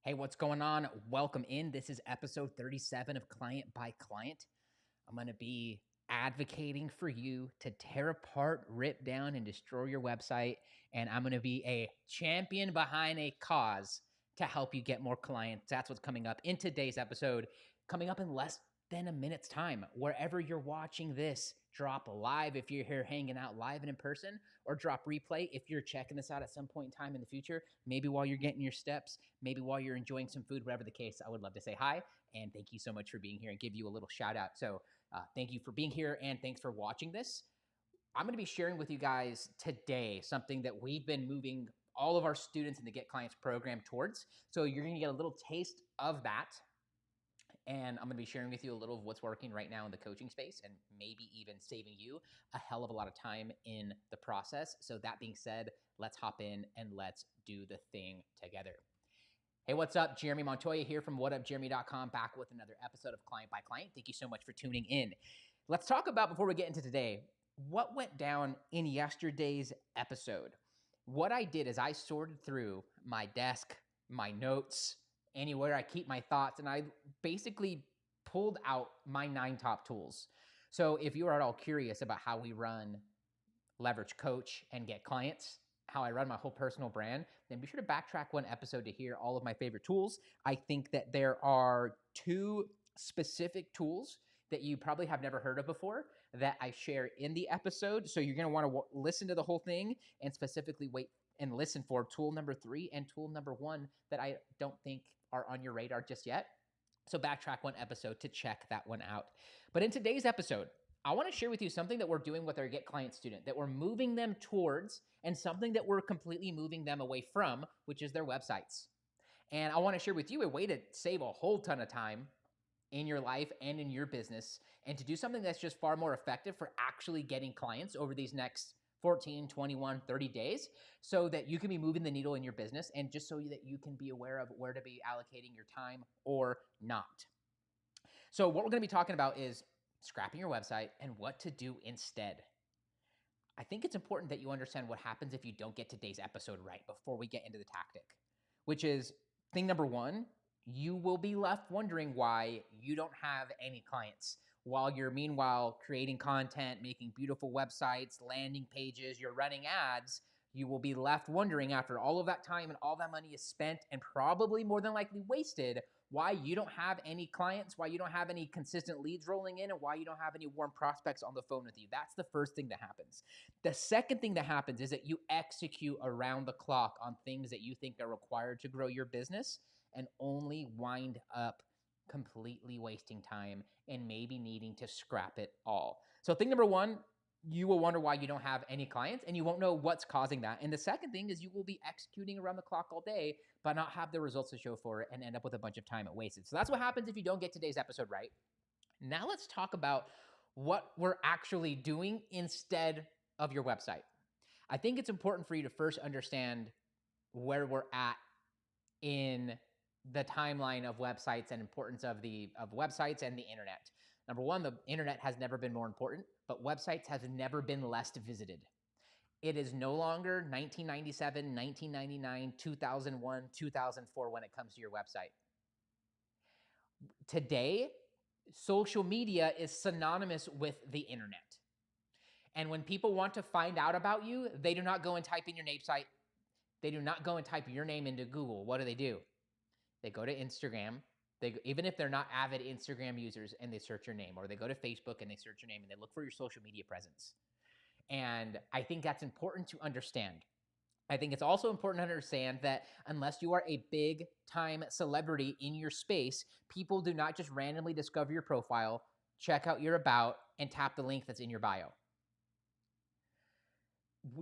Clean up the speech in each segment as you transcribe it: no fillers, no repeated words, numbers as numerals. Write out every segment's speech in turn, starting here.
Hey, what's going on? Welcome in. This is episode 37 of Client by Client. I'm going to be advocating for you to tear apart, rip down, and destroy your website. And I'm going to be a champion behind a cause to help you get more clients. That's what's coming up in today's episode, coming up in less than a minute's time. Wherever you're watching this, drop live if you're here hanging out live and in person, or drop replay if you're checking this out at some point in time in the future, maybe while you're getting your steps, maybe while you're enjoying some food, whatever the case. I would love to say hi and thank you so much for being here and give you a little shout out. So thank you for being here and thanks for watching this. I'm going to be sharing with you guys today something that we've been moving all of our students in the Get Clients program towards. So you're going to get a little taste of that. And I'm going to be sharing with you a little of what's working right now in the coaching space and maybe even saving you a hell of a lot of time in the process. So that being said, let's hop in and let's do the thing together. Hey, what's up? Jeremy Montoya here from whatupjeremy.com, back with another episode of Client by Client. Thank you so much for tuning in. Let's talk about, before we get into today, what went down in yesterday's episode. What I did is I sorted through my desk, my notes, anywhere I keep my thoughts, and I basically pulled out my 9 top tools. So if you are at all curious about how we run Leverage Coach and Get Clients, how I run my whole personal brand, then be sure to backtrack one episode to hear all of my favorite tools. I think that there are 2 specific tools that you probably have never heard of before that I share in the episode. So you're going to want to listen to the whole thing and specifically wait and listen for tool number 3 and tool number 1 that I don't think are on your radar just yet. So backtrack one episode to check that one out. But in today's episode, I want to share with you something that we're doing with our Get Client student, that we're moving them towards, and something that we're completely moving them away from, which is their websites. And I want to share with you a way to save a whole ton of time in your life and in your business, and to do something that's just far more effective for actually getting clients over these next 14, 21, 30 days, so that you can be moving the needle in your business, and just so that you can be aware of where to be allocating your time or not. So what we're going to be talking about is scrapping your website and what to do instead. I think it's important that you understand what happens if you don't get today's episode right before we get into the tactic, which is thing number 1, you will be left wondering why you don't have any clients. While you're meanwhile creating content, making beautiful websites, landing pages, you're running ads, you will be left wondering after all of that time and all that money is spent and probably more than likely wasted, why you don't have any clients, why you don't have any consistent leads rolling in, and why you don't have any warm prospects on the phone with you. That's the first thing that happens. The second thing that happens is that you execute around the clock on things that you think are required to grow your business and only wind up completely wasting time and maybe needing to scrap it all. So thing number 1, you will wonder why you don't have any clients and you won't know what's causing that. And the second thing is you will be executing around the clock all day, but not have the results to show for it and end up with a bunch of time wasted. So that's what happens if you don't get today's episode right. Now let's talk about what we're actually doing instead of your website. I think it's important for you to first understand where we're at in the timeline of websites and importance of websites and the internet. Number 1, the internet has never been more important, but websites have never been less visited. It is no longer 1997, 1999, 2001, 2004 when it comes to your website. Today, social media is synonymous with the internet. And when people want to find out about you, they do not go and type in your name site. They do not go and type your name into Google. What do? They go to Instagram, even if they're not avid Instagram users, and they search your name, or they go to Facebook and they search your name and they look for your social media presence. And I think that's important to understand. I think it's also important to understand that unless you are a big time celebrity in your space, people do not just randomly discover your profile, check out your about, and tap the link that's in your bio.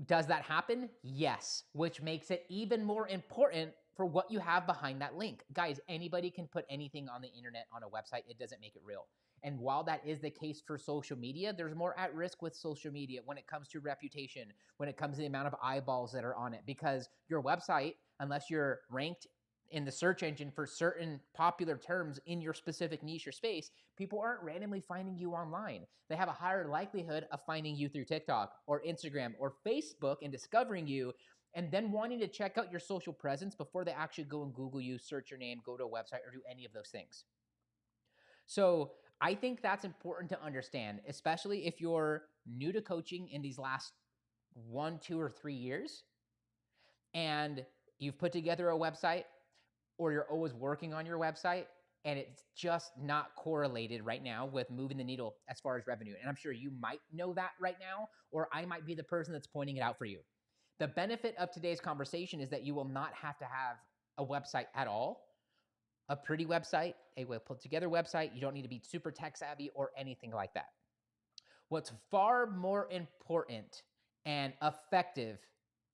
Does that happen? Yes, which makes it even more important for what you have behind that link. Guys, anybody can put anything on the internet on a website. It doesn't make it real. And while that is the case for social media, there's more at risk with social media when it comes to reputation, when it comes to the amount of eyeballs that are on it, because your website, unless you're ranked in the search engine for certain popular terms in your specific niche or space, people aren't randomly finding you online. They have a higher likelihood of finding you through TikTok or Instagram or Facebook and discovering you and then wanting to check out your social presence before they actually go and Google you, search your name, go to a website, or do any of those things. So I think that's important to understand, especially if you're new to coaching in these last 1, 2, or 3 years and you've put together a website or you're always working on your website and it's just not correlated right now with moving the needle as far as revenue. And I'm sure you might know that right now, or I might be the person that's pointing it out for you. The benefit of today's conversation is that you will not have to have a website at all. A pretty website, a well put together website. You don't need to be super tech savvy or anything like that. What's far more important and effective,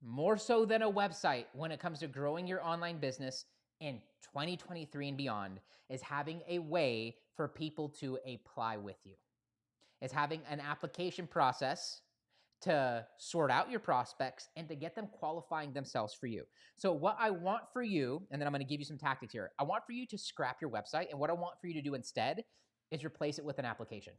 more so than a website when it comes to growing your online business in 2023 and beyond, is having a way for people to apply with you. Is having an application process to sort out your prospects and to get them qualifying themselves for you. So what I want for you, and then I'm going to give you some tactics here. I want for you to scrap your website, and what I want for you to do instead is replace it with an application.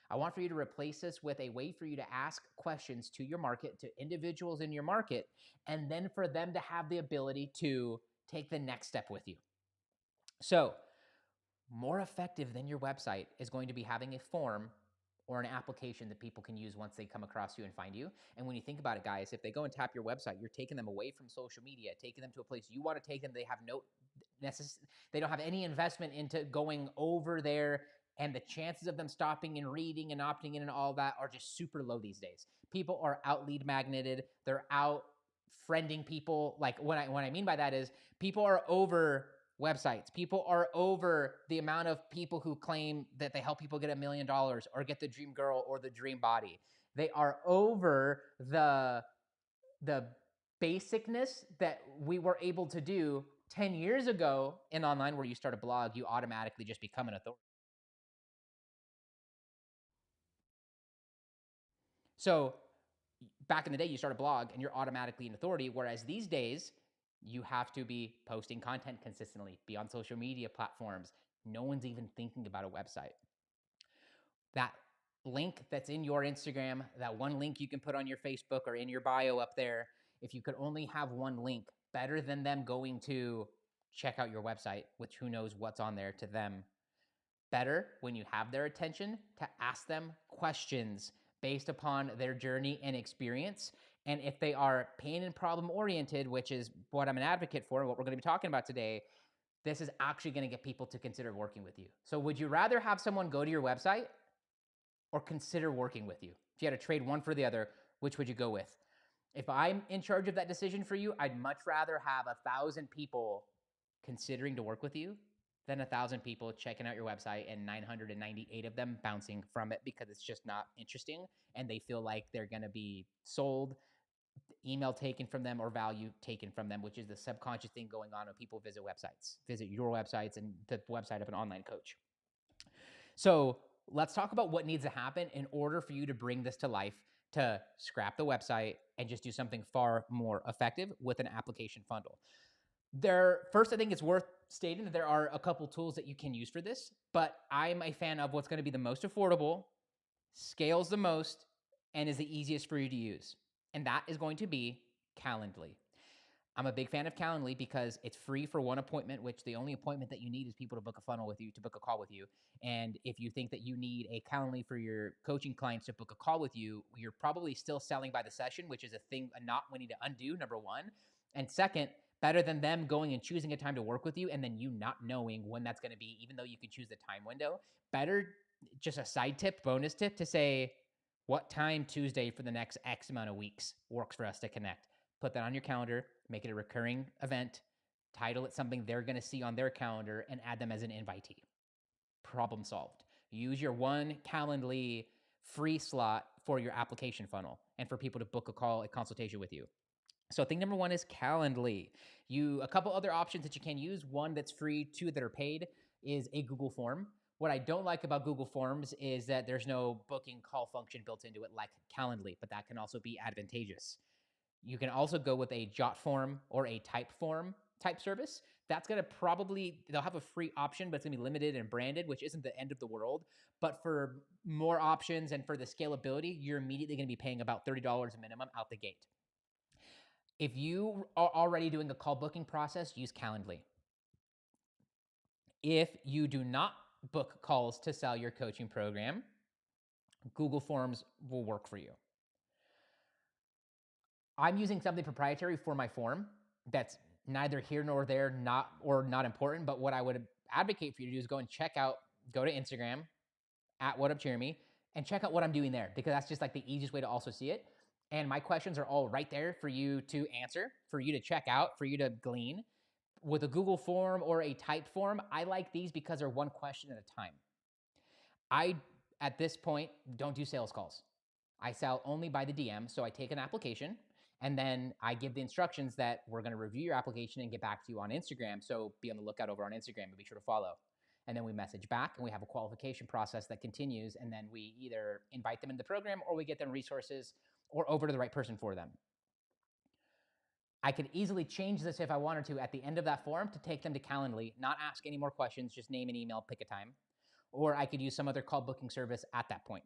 I want for you to replace this with a way for you to ask questions to your market, to individuals in your market, and then for them to have the ability to take the next step with you. So more effective than your website is going to be having a form or an application that people can use once they come across you and find you. And when you think about it, guys, if they go and tap your website, you're taking them away from social media, taking them to a place you want to take them. They have they don't have any investment into going over there. And the chances of them stopping and reading and opting in and all that are just super low these days. People are out lead magneted. They're out friending people. Like what I mean by that is people are over websites. People are over the amount of people who claim that they help people get $1 million or get the dream girl or the dream body. They are over the basicness that we were able to do 10 years ago in online, where you start a blog, you automatically just become an authority. So back in the day, you start a blog and you're automatically an authority, whereas these days, you have to be posting content consistently, be on social media platforms. No one's even thinking about a website. That link that's in your Instagram, that one link you can put on your Facebook or in your bio up there, if you could only have one link, better than them going to check out your website, which who knows what's on there to them. Better when you have their attention to ask them questions based upon their journey and experience. And if they are pain and problem oriented, which is what I'm an advocate for and what we're going to be talking about today, this is actually going to get people to consider working with you. So would you rather have someone go to your website or consider working with you? If you had to trade one for the other, which would you go with? If I'm in charge of that decision for you, I'd much rather have 1,000 people considering to work with you than 1,000 people checking out your website and 998 of them bouncing from it because it's just not interesting and they feel like they're going to be sold, email taken from them, or value taken from them, which is the subconscious thing going on when people visit your websites and the website of an online coach. So let's talk about what needs to happen in order for you to bring this to life, to scrap the website and just do something far more effective with an application funnel. First, I think it's worth stating that there are a couple tools that you can use for this, but I'm a fan of what's going to be the most affordable, scales the most, and is the easiest for you to use. And that is going to be Calendly. I'm a big fan of Calendly because it's free for one appointment, which the only appointment that you need is people to book a funnel with you, to book a call with you. And if you think that you need a Calendly for your coaching clients to book a call with you, you're probably still selling by the session, which is a knot we need to undo, number one. And second, better than them going and choosing a time to work with you and then you not knowing when that's going to be, even though you can choose the time window. Better, just a side tip, bonus tip, to say what time Tuesday for the next X amount of weeks works for us to connect. Put that on your calendar, make it a recurring event, title it something they're going to see on their calendar, and add them as an invitee. Problem solved. Use your one Calendly free slot for your application funnel and for people to book a consultation with you. So thing number one is Calendly. A couple other options that you can use. One that's free, two that are paid, is a Google form. What I don't like about Google Forms is that there's no booking call function built into it like Calendly, but that can also be advantageous. You can also go with a Jot form or a Typeform type service. That's going to they'll have a free option, but it's going to be limited and branded, which isn't the end of the world. But for more options and for the scalability, you're immediately going to be paying about $30 a minimum out the gate. If you are already doing a call booking process, use Calendly. If you do not book calls to sell your coaching program, Google Forms will work for you. I'm using something proprietary for my form that's neither here nor there, not important. But what I would advocate for you to do is go to Instagram at WhatUpJeremy and check out what I'm doing there, because that's just like the easiest way to also see it. And my questions are all right there for you to answer, for you to check out, for you to glean. With a Google form or a typed form, I like these because they're one question at a time. I, at this point, don't do sales calls. I sell only by the DM. So I take an application and then I give the instructions that we're going to review your application and get back to you on Instagram. So be on the lookout over on Instagram and be sure to follow. And then we message back and we have a qualification process that continues. And then we either invite them in the program or we get them resources or over to the right person for them. I could easily change this if I wanted to at the end of that form to take them to Calendly, not ask any more questions, just name an email, pick a time. Or I could use some other call booking service at that point.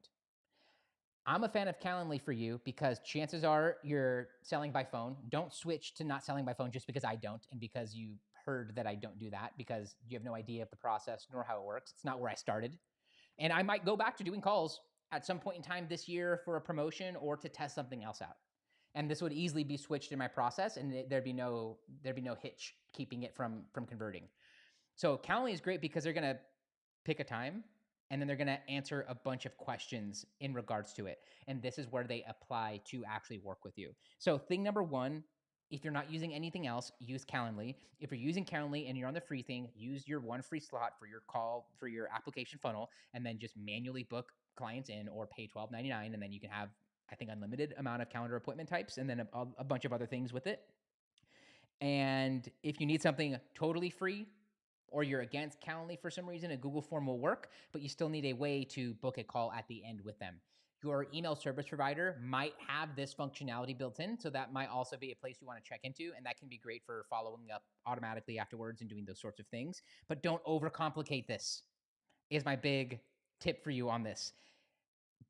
I'm a fan of Calendly for you because chances are you're selling by phone. Don't switch to not selling by phone just because I don't and because you heard that I don't do that, because you have no idea of the process nor how it works. It's not where I started. And I might go back to doing calls at some point in time this year for a promotion or to test something else out. And this would easily be switched in my process and there'd be no hitch keeping it from converting. So Calendly is great because they're going to pick a time and then they're going to answer a bunch of questions in regards to it. And this is where they apply to actually work with you. So thing number one, if you're not using anything else, use Calendly. If you're using Calendly and you're on the free thing, use your one free slot for your application funnel, and then just manually book clients in or pay $12.99. And then you can have, I think, unlimited amount of calendar appointment types and then a bunch of other things with it. And if you need something totally free, or you're against Calendly for some reason, a Google form will work, but you still need a way to book a call at the end with them. Your email service provider might have this functionality built in, so that might also be a place you want to check into, and that can be great for following up automatically afterwards and doing those sorts of things. But don't overcomplicate this, is my big tip for you on this.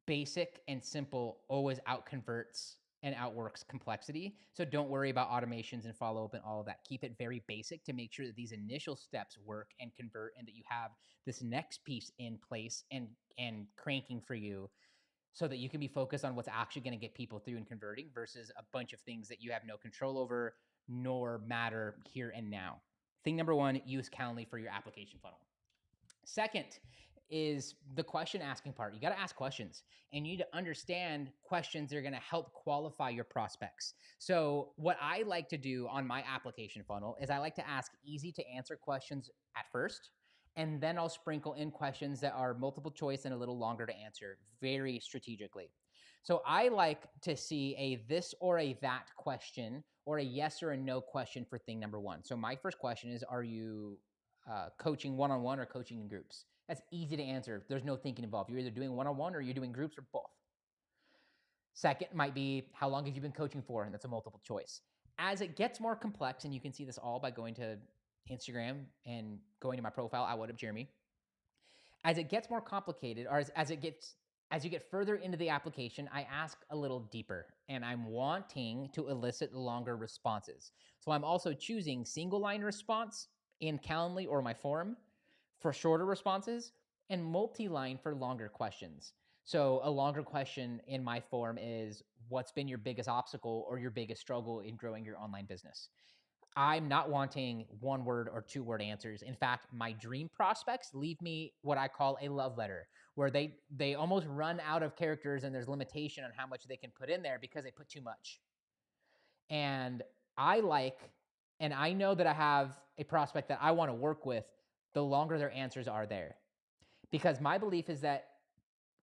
Basic and simple always outconverts and outworks complexity. So don't worry about automations and follow up and all of that. Keep it very basic to make sure that these initial steps work and convert, and that you have this next piece in place and cranking for you, so that you can be focused on what's actually going to get people through and converting versus a bunch of things that you have no control over nor matter here and now. Thing number one, use Calendly for your application funnel. Second is the question asking part. You got to ask questions, and you need to understand questions that are going to help qualify your prospects. So what I like to do on my application funnel is I like to ask easy to answer questions at first, and then I'll sprinkle in questions that are multiple choice and a little longer to answer very strategically. So I like to see a this or a that question, or a yes or a no question for thing number one. So my first question is, are you coaching one-on-one or coaching in groups? That's easy to answer. There's no thinking involved. You're either doing one-on-one or you're doing groups, or both. Second might be, how long have you been coaching for? And that's a multiple choice. As it gets more complex, and you can see this all by going to Instagram and going to my profile at WhatUpJeremy. As it gets more complicated, or as you get further into the application, I ask a little deeper, and I'm wanting to elicit longer responses. So I'm also choosing single line response in Calendly or my form for shorter responses, and multi-line for longer questions. So a longer question in my form is, what's been your biggest obstacle or your biggest struggle in growing your online business? I'm not wanting one word or two word answers. In fact, my dream prospects leave me what I call a love letter, where they almost run out of characters and there's limitation on how much they can put in there because they put too much. And I know that I have a prospect that I want to work with, the longer their answers are there. Because my belief is that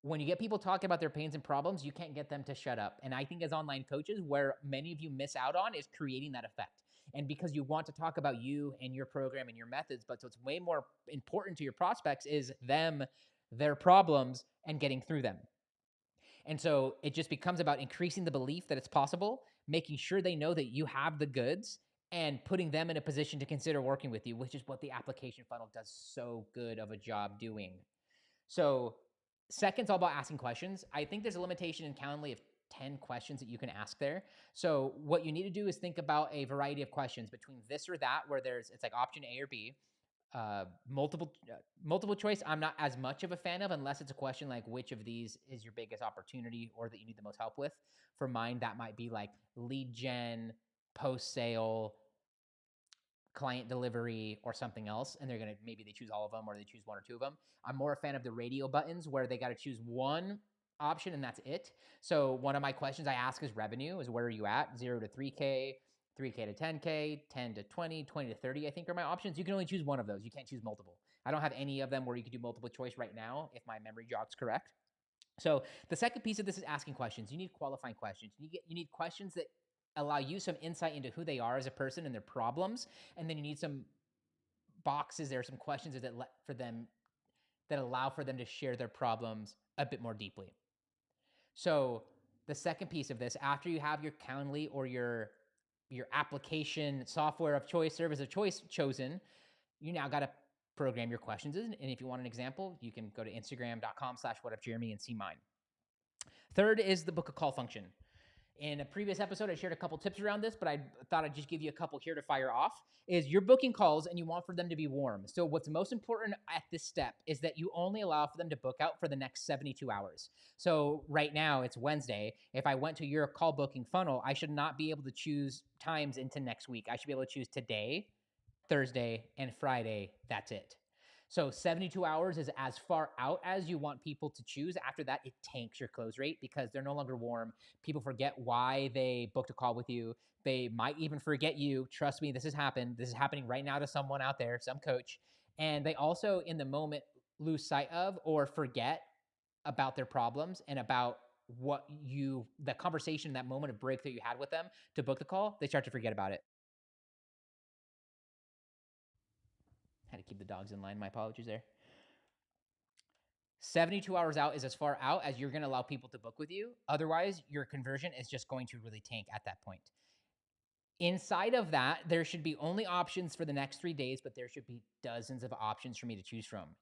when you get people talking about their pains and problems, you can't get them to shut up. And I think as online coaches, where many of you miss out on is creating that effect. And because you want to talk about you and your program and your methods, but what's way more important to your prospects is them, their problems, and getting through them. And so it just becomes about increasing the belief that it's possible, making sure they know that you have the goods, and putting them in a position to consider working with you, which is what the application funnel does so good of a job doing. So second's all about asking questions. I think there's a limitation in Calendly of 10 questions that you can ask there. So what you need to do is think about a variety of questions between this or that, where it's like option A or B. Multiple choice, I'm not as much of a fan of, unless it's a question like which of these is your biggest opportunity or that you need the most help with. For mine, that might be like lead gen, post sale, client delivery, or something else, and maybe they choose all of them or they choose one or two of them. I'm more a fan of the radio buttons, where they got to choose one option and that's it. So one of my questions I ask is revenue, is where are you at? 0 to 3K, 3K to 10K, 10 to 20, 20 to 30, I think are my options. You can only choose one of those. You can't choose multiple. I don't have any of them where you can do multiple choice right now, if my memory jogs correct. So the second piece of this is asking questions. You need qualifying questions. You need questions that allow you some insight into who they are as a person and their problems, and then you need some boxes there, some questions that allow for them to share their problems a bit more deeply. So the second piece of this, after you have your Calendly or your application software of choice, service of choice chosen, you now got to program your questions. And if you want an example, you can go to instagram.com/whatupjeremy and see mine. Third is the book a call function. In a previous episode, I shared a couple tips around this, but I thought I'd just give you a couple here to fire off. Is you're booking calls and you want for them to be warm. So what's most important at this step is that you only allow for them to book out for the next 72 hours. So right now it's Wednesday. If I went to your call booking funnel, I should not be able to choose times into next week. I should be able to choose today, Thursday, and Friday. That's it. So 72 hours is as far out as you want people to choose. After that, it tanks your close rate because they're no longer warm. People forget why they booked a call with you. They might even forget you. Trust me, this has happened. This is happening right now to someone out there, some coach. And they also, in the moment, lose sight of or forget about their problems and about the conversation, that moment of breakthrough you had with them to book the call. They start to forget about it. Had to keep the dogs in line. My apologies there. 72 hours out is as far out as you're going to allow people to book with you. Otherwise, your conversion is just going to really tank at that point. Inside of that, there should be only options for the next 3 days, but there should be dozens of options for me to choose from.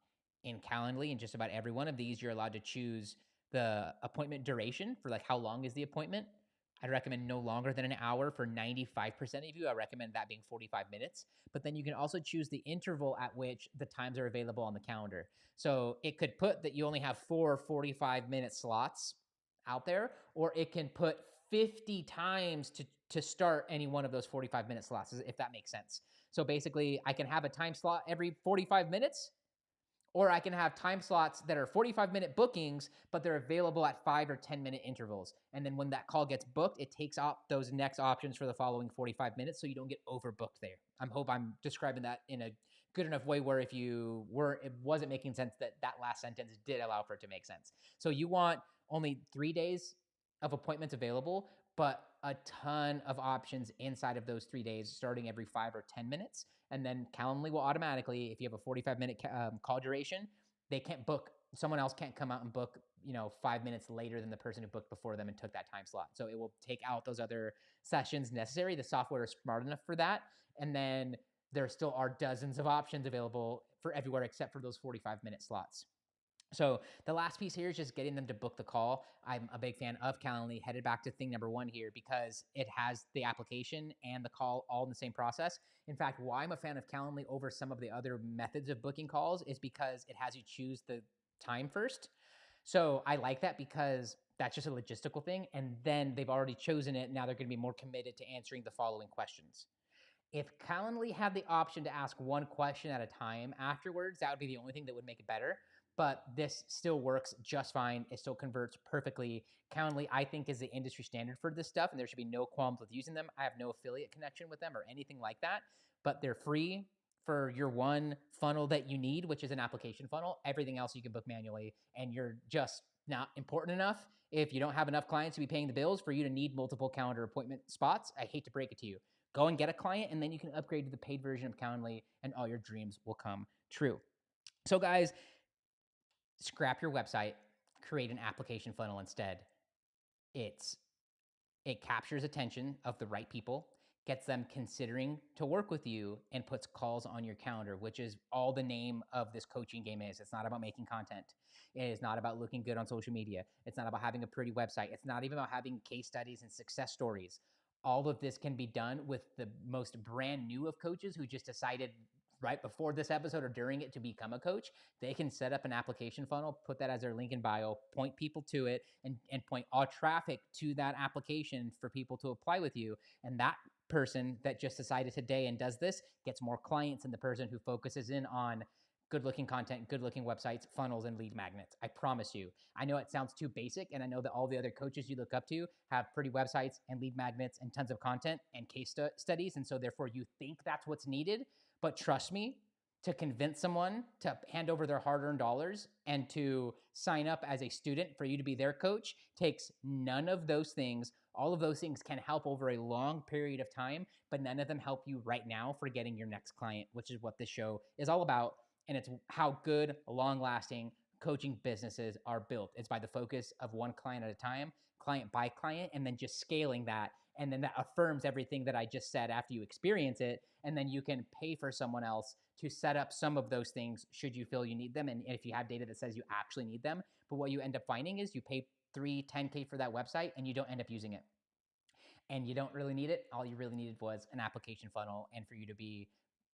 In Calendly, in just about every one of these, you're allowed to choose the appointment duration for like how long is the appointment. I'd recommend no longer than an hour for 95% of you. I recommend that being 45 minutes. But then you can also choose the interval at which the times are available on the calendar. So it could put that you only have 4 45-minute slots out there, or it can put 50 times to start any one of those 45-minute slots, if that makes sense. So basically, I can have a time slot every 45 minutes, or I can have time slots that are 45-minute bookings, but they're available at 5 or 10-minute intervals. And then when that call gets booked, it takes out those next options for the following 45 minutes, so you don't get overbooked there. I hope I'm describing that in a good enough way where if it wasn't making sense, that last sentence did allow for it to make sense. So you want only 3 days of appointments available, but a ton of options inside of those 3 days, starting every 5 or 10 minutes. And then Calendly will automatically, if you have a 45-minute call duration, they can't book. Someone else can't come out and book, 5 minutes later than the person who booked before them and took that time slot. So it will take out those other sessions necessary. The software is smart enough for that. And then there still are dozens of options available for everywhere except for those 45-minute slots. So the last piece here is just getting them to book the call. I'm a big fan of Calendly. Headed back to thing number one here because it has the application and the call all in the same process. In fact, why I'm a fan of Calendly over some of the other methods of booking calls is because it has you choose the time first. So I like that because that's just a logistical thing. And then they've already chosen it. Now they're going to be more committed to answering the following questions. If Calendly had the option to ask one question at a time afterwards, that would be the only thing that would make it better. But this still works just fine. It still converts perfectly. Calendly, I think, is the industry standard for this stuff, and there should be no qualms with using them. I have no affiliate connection with them or anything like that, but they're free for your one funnel that you need, which is an application funnel. Everything else you can book manually, and you're just not important enough. If you don't have enough clients to be paying the bills for you to need multiple calendar appointment spots, I hate to break it to you. Go and get a client, and then you can upgrade to the paid version of Calendly, and all your dreams will come true. So, guys, scrap your website, create an application funnel instead. It captures attention of the right people. gets them considering to work with you and puts calls on your calendar, which is all the name of this coaching game is. It's not about making content. It is not about looking good on social media. It's not about having a pretty website. It's not even about having case studies and success stories. All of this can be done with the most brand new of coaches who just decided right before this episode or during it to become a coach. They can set up an application funnel, put that as their link in bio, point people to it, and point all traffic to that application for people to apply with you. And that person that just decided today and does this gets more clients than the person who focuses in on good looking content, good looking websites, funnels, and lead magnets. I promise you. I know it sounds too basic, and I know that all the other coaches you look up to have pretty websites and lead magnets and tons of content and case studies. And so therefore you think that's what's needed. But trust me, to convince someone to hand over their hard-earned dollars and to sign up as a student for you to be their coach takes none of those things. All of those things can help over a long period of time, but none of them help you right now for getting your next client, which is what this show is all about. And it's how good, long-lasting coaching businesses are built. It's by the focus of one client at a time, client by client, and then just scaling that. And then that affirms everything that I just said after you experience it. And then you can pay for someone else to set up some of those things should you feel you need them. And if you have data that says you actually need them, but what you end up finding is you pay 10K for that website and you don't end up using it. And you don't really need it. All you really needed was an application funnel and for you to be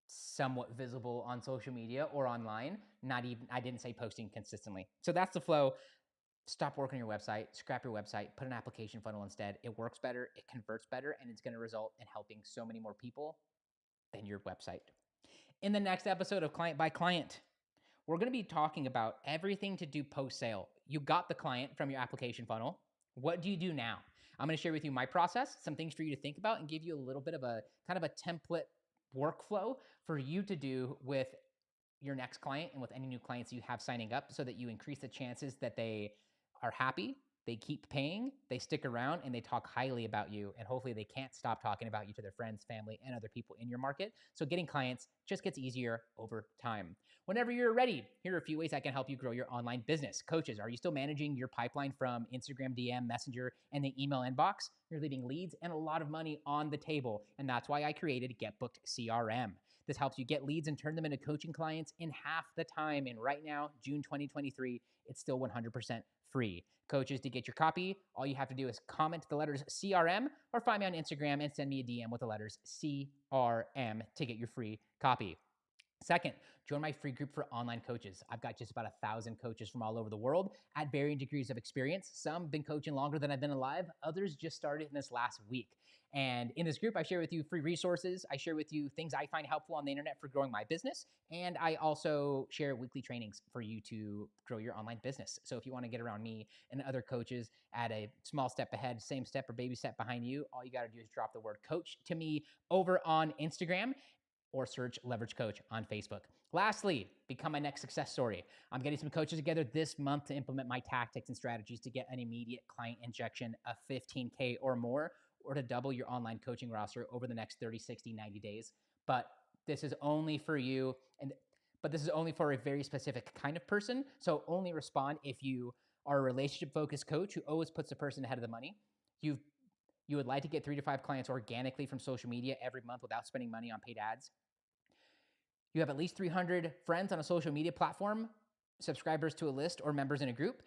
somewhat visible on social media or online. Not even, I didn't say posting consistently. So that's the flow. Stop working on your website, scrap your website, put an application funnel instead. It works better, it converts better, and it's going to result in helping so many more people than your website. In the next episode of Client by Client, we're going to be talking about everything to do post-sale. You got the client from your application funnel. What do you do now? I'm going to share with you my process, some things for you to think about, and give you a little bit of a kind of a template workflow for you to do with your next client and with any new clients you have signing up so that you increase the chances that they are happy, they keep paying, they stick around, and they talk highly about you. And hopefully they can't stop talking about you to their friends, family, and other people in your market. So getting clients just gets easier over time. Whenever you're ready, here are a few ways I can help you grow your online business. Coaches, are you still managing your pipeline from Instagram DM, Messenger, and the email inbox? You're leaving leads and a lot of money on the table. And that's why I created GetBookedCRM. This helps you get leads and turn them into coaching clients in half the time. And right now, June 2023, it's still 100% free. Coaches, to get your copy, all you have to do is comment the letters CRM or find me on Instagram and send me a DM with the letters CRM to get your free copy. Second, join my free group for online coaches. I've got just about 1,000 coaches from all over the world at varying degrees of experience. Some been coaching longer than I've been alive. Others just started in this last week. And in this group, I share with you free resources. I share with you things I find helpful on the internet for growing my business. And I also share weekly trainings for you to grow your online business. So if you want to get around me and other coaches at a small step ahead, same step or baby step behind you, all you got to do is drop the word coach to me over on Instagram or search Leverage Coach on Facebook. Lastly, become my next success story. I'm getting some coaches together this month to implement my tactics and strategies to get an immediate client injection of 15K or more, or to double your online coaching roster over the next 30, 60, 90 days. But this is only for you, but this is only for a very specific kind of person. So only respond if you are a relationship-focused coach who always puts the person ahead of the money. You would like to get 3 to 5 clients organically from social media every month without spending money on paid ads. You have at least 300 friends on a social media platform, subscribers to a list, or members in a group.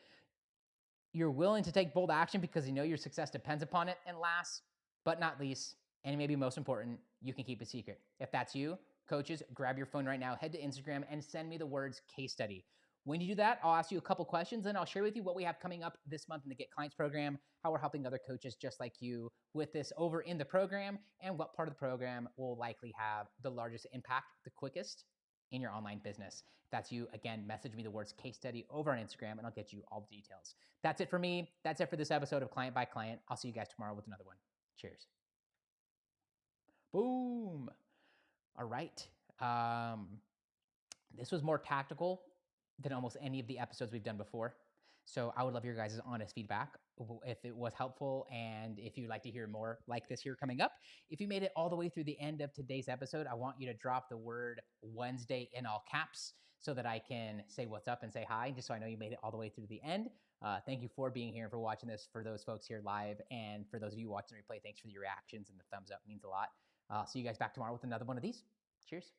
You're willing to take bold action because you know your success depends upon it. And last but not least, and maybe most important, you can keep it secret. If that's you, coaches, grab your phone right now, head to Instagram, and send me the words case study. When you do that, I'll ask you a couple questions, and I'll share with you what we have coming up this month in the Get Clients program, how we're helping other coaches just like you with this over in the program, and what part of the program will likely have the largest impact the quickest in your online business. If that's you, again, message me the words case study over on Instagram, and I'll get you all the details. That's it for me. That's it for this episode of Client by Client. I'll see you guys tomorrow with another one. Cheers. Boom. All right. This was more tactical than almost any of the episodes we've done before. So I would love your guys' honest feedback if it was helpful and if you'd like to hear more like this here coming up. If you made it all the way through the end of today's episode, I want you to drop the word Wednesday in all caps so that I can say what's up and say hi, just so I know you made it all the way through the end. Thank you for being here and for watching this, for those folks here live, and for those of you watching the replay, thanks for your reactions and the thumbs up. It means a lot. See you guys back tomorrow with another one of these. Cheers.